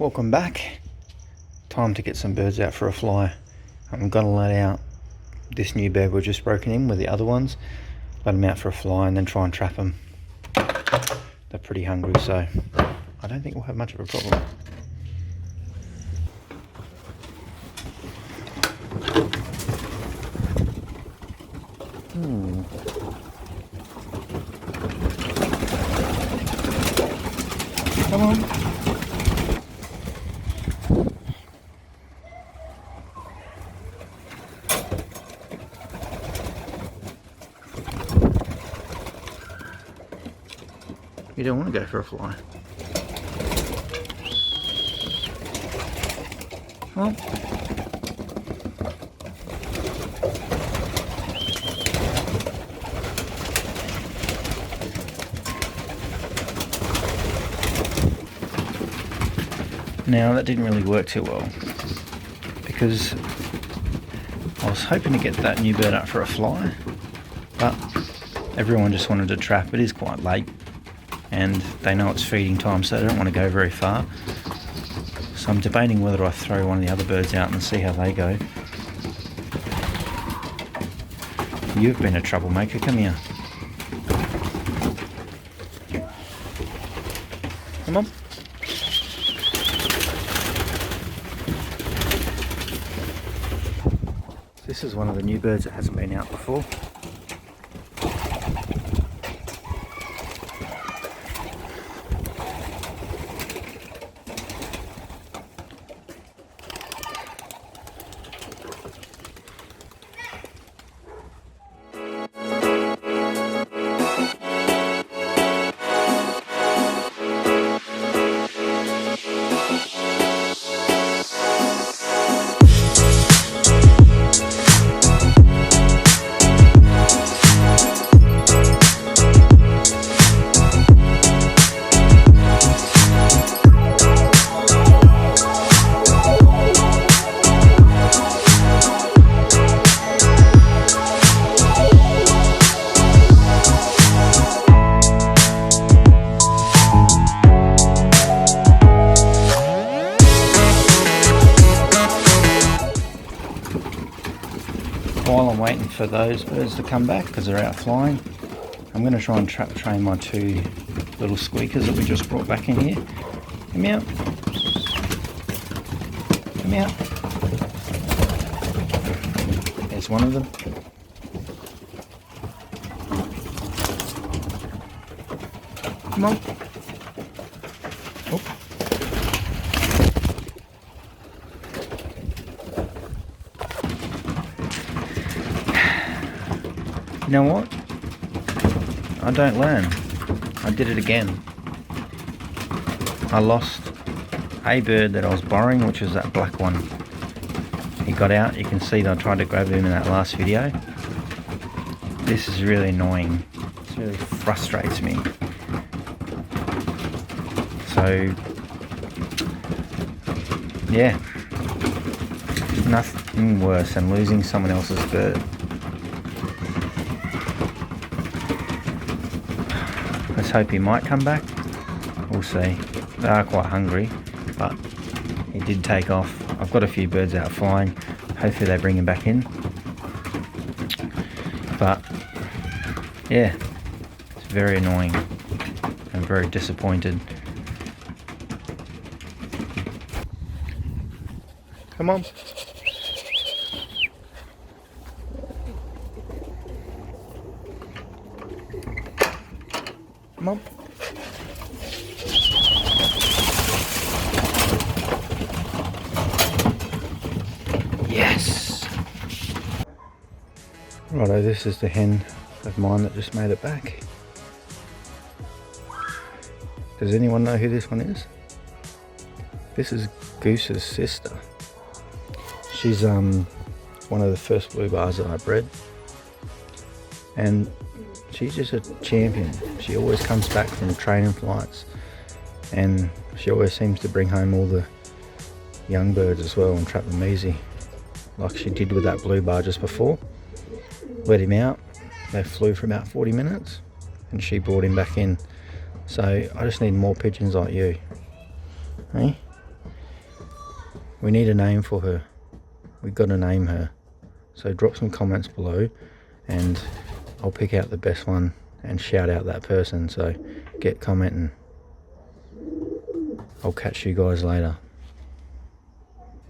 Welcome back. Time to get some birds out for a fly. I'm going to let out this new bird we've just broken in with the other ones. Let them out for a fly and then try and trap them. They're pretty hungry, so I don't think we'll have much of a problem. Come on. You don't want to go for a fly. Well, now that didn't really work too well because I was hoping to get that new bird up for a fly, but everyone just wanted to trap. It is quite late and they know it's feeding time, so they don't want to go very far. So I'm debating whether I throw one of the other birds out and see how they go. You've been a troublemaker, come here. Come on. This is one of the new birds that hasn't been out before. While I'm waiting for those birds to come back because they're out flying, I'm going to try and train my two little squeakers that we just brought back in here. Come out. Come out. There's one of them. Come on. Oh. You know what? I don't learn. I did it again. I lost a bird that I was borrowing, which was that black one. He got out. You can see that I tried to grab him in that last video. This is really annoying. This really frustrates me. So, yeah. Nothing worse than losing someone else's bird. Let's hope he might come back. We'll see. They are quite hungry, but he did take off. I've got a few birds out flying. Hopefully they bring him back in. But yeah, it's very annoying. I'm very disappointed. Come on. Come on. Yes! Righto, this is the hen of mine that just made it back. Does anyone know who this one is? This is Goose's sister. She's one of the first blue bars that I bred. And she's just a champion. She always comes back from training flights and she always seems to bring home all the young birds as well and trap them easy, like she did with that blue bar just before. Let him out, they flew for about 40 minutes and she brought him back in. So I just need more pigeons like you. Hey? We need a name for her. We've got to name her. So drop some comments below and I'll pick out the best one and shout out that person. So get commenting. I'll catch you guys later.